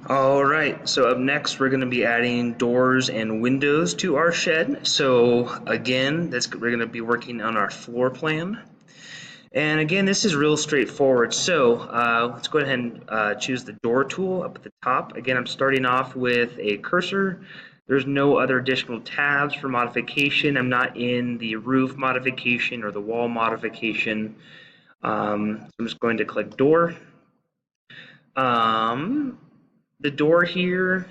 All right, so up next we're going to be adding doors and windows to our shed. So again, we're going to be working on our floor plan. And again, this is real straightforward. So let's go ahead and choose the door tool up at the top. Again, I'm starting off with a cursor. There's no other additional tabs for modification. I'm not in the roof modification or the wall modification. So I'm just going to click door. The door here,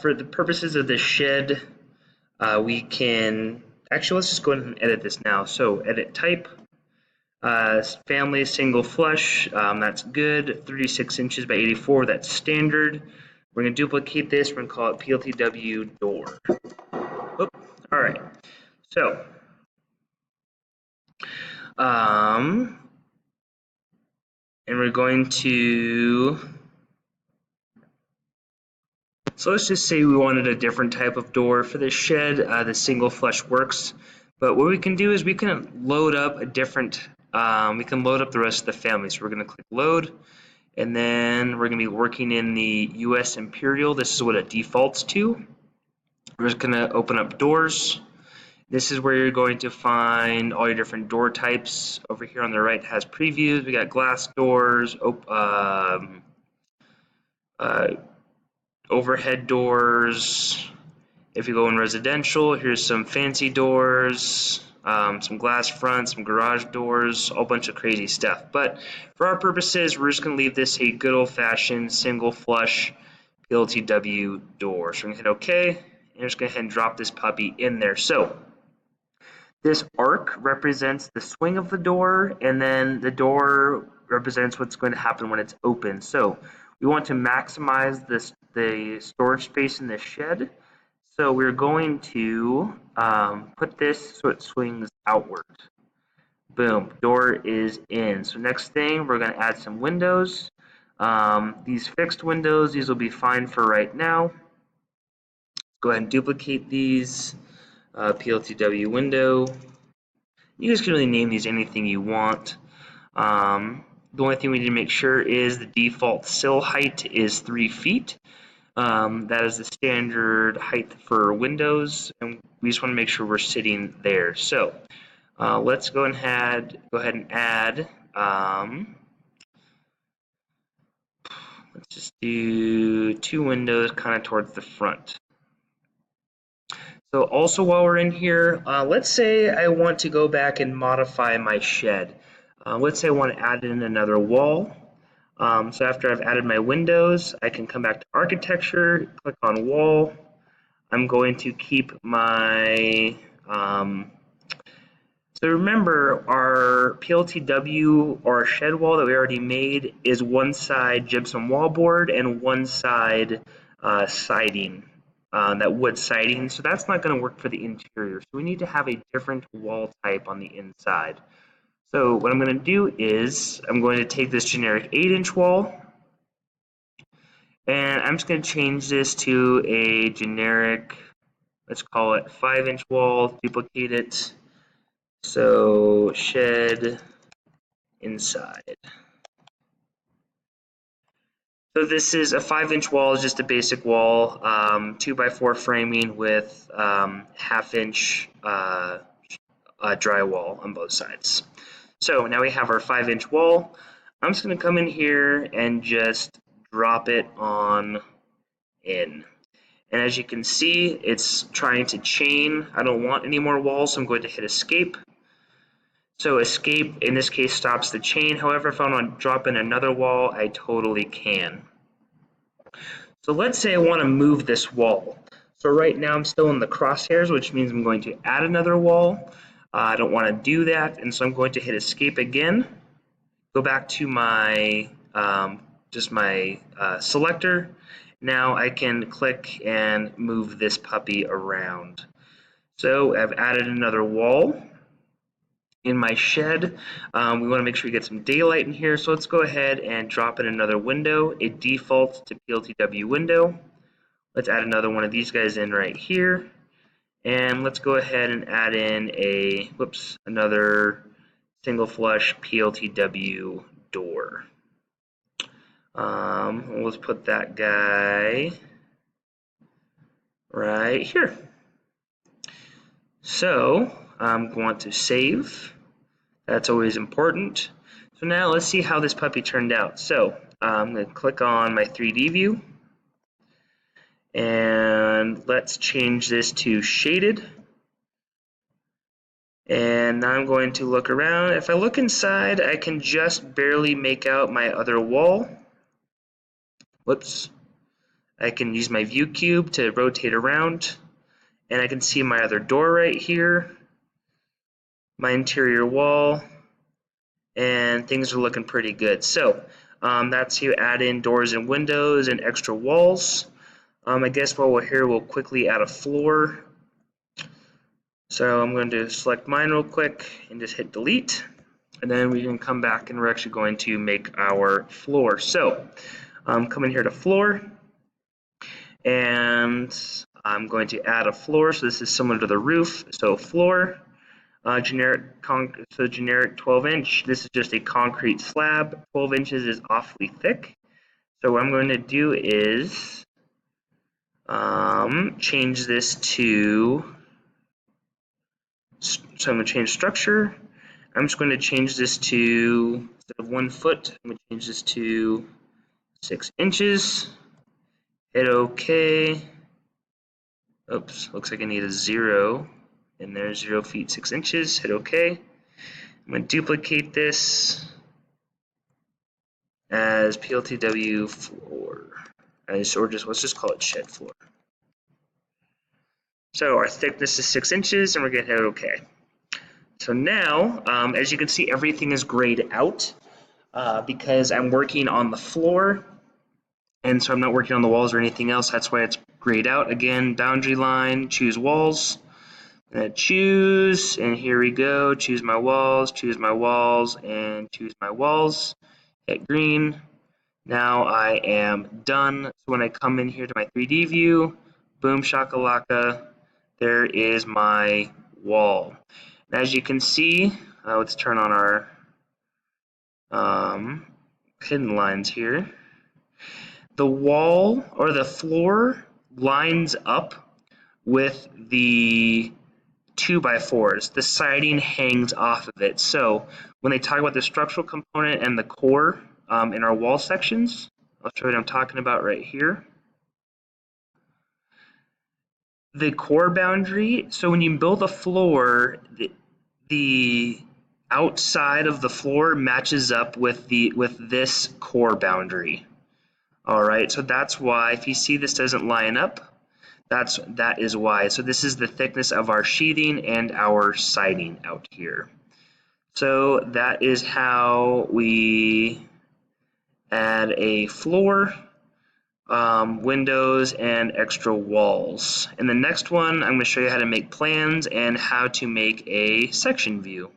for the purposes of the shed, we can, actually let's just go ahead and edit this now. So edit type, family single flush, that's good, 36 inches by 84, that's standard. We're going to duplicate this, we're going to call it PLTW door. Oop. All right, so and we're going to, so let's just say we wanted a different type of door for this shed. The single flush works, but what we can do is we can load up a different, we can load up the rest of the family. So we're going to click load, and then we're going to be working in the US Imperial. This is what it defaults to. We're just going to open up doors. This is where you're going to find all your different door types. Over here on the right has previews. We got glass doors, overhead doors. If you go in residential, here's some fancy doors, some glass fronts, some garage doors, a whole bunch of crazy stuff. But for our purposes, we're just going to leave this a good old-fashioned single flush PLTW door. So we're going to hit OK, and just go ahead and drop this puppy in there. So this arc represents the swing of the door, and then the door represents what's going to happen when it's open. So we want to maximize the storage space in this shed. So we're going to put this so it swings outward. Boom, door is in. So next thing, we're going to add some windows. These fixed windows, these will be fine for right now. Let's go ahead and duplicate these. PLTW window. You guys can really name these anything you want. The only thing we need to make sure is the default sill height is 3 feet. That is the standard height for windows, and we just want to make sure we're sitting there. So let's go ahead and add. Let's just do 2 windows kind of towards the front. So also while we're in here, let's say I want to go back and modify my shed. Let's say I want to add in another wall. So after I've added my windows, I can come back to architecture, click on wall. I'm going to keep my, so remember our PLTW or our shed wall that we already made is one side gypsum wallboard and one side siding. That wood siding, so that's not going to work for the interior. So we need to have a different wall type on the inside. So what I'm going to do is I'm going to take this generic 8-inch wall, and I'm just going to change this to a generic, let's call it 5-inch wall, duplicate it. So shed inside. So this is a 5-inch wall, is just a basic wall, 2x4 framing with 1/2-inch drywall on both sides. So now we have our 5-inch wall. I'm just going to come in here and just drop it on in. And as you can see, it's trying to chain. I don't want any more walls, so I'm going to hit escape. So escape, in this case, stops the chain. However, if I want to drop in another wall, I totally can. So let's say I want to move this wall. So right now I'm still in the crosshairs, which means I'm going to add another wall. I don't want to do that, and so I'm going to hit escape again. Go back to my selector. Now I can click and move this puppy around. So I've added another wall in my shed. We want to make sure we get some daylight in here, so let's go ahead and drop in another window. It defaults to PLTW window. Let's add another one of these guys in right here, and let's go ahead and add in another single flush PLTW door. Let's put that guy right here. So I'm going to save. That's always important. So now let's see how this puppy turned out. So I'm going to click on my 3D view, and let's change this to shaded. And now I'm going to look around. If I look inside, I can just barely make out my other wall. Whoops. I can use my view cube to rotate around, and I can see my other door right here, my interior wall, and things are looking pretty good. So that's how you add in doors and windows and extra walls. I guess while we're here, we'll quickly add a floor. So I'm going to select mine real quick and just hit delete. And then we can come back and we're actually going to make our floor. So I'm coming here to floor, and I'm going to add a floor. So this is similar to the roof. So floor, generic 12 inch. This is just a concrete slab. 12 inches is awfully thick. So what I'm going to do is change this to, so I'm going to change structure. I'm just going to change this to, instead of 1 foot, I'm going to change this to 6 inches. Hit OK. Oops, looks like I need a 0 in there. 0 feet 6 inches. Hit OK. I'm going to duplicate this as PLTW floor, or just let's just call it shed floor. So our thickness is 6 inches, and we're going to hit OK. So now, as you can see, everything is grayed out because I'm working on the floor, and so I'm not working on the walls or anything else. That's why it's grayed out. Again, boundary line, choose walls. Choose, and here we go. Choose my walls, and choose my walls. Hit green. Now I am done. So when I come in here to my 3D view, boom shakalaka, there is my wall. And as you can see, let's turn on our hidden lines here. The wall or the floor lines up with the 2x4s. The siding hangs off of it. So when they talk about the structural component and the core in our wall sections, I'll show you what I'm talking about right here. The core boundary, so when you build a floor, the outside of the floor matches up with this core boundary. All right, so that's why if you see this doesn't line up, that is why. So this is the thickness of our sheathing and our siding out here. So that is how we add a floor, windows, and extra walls. In the next one, I'm going to show you how to make plans and how to make a section view.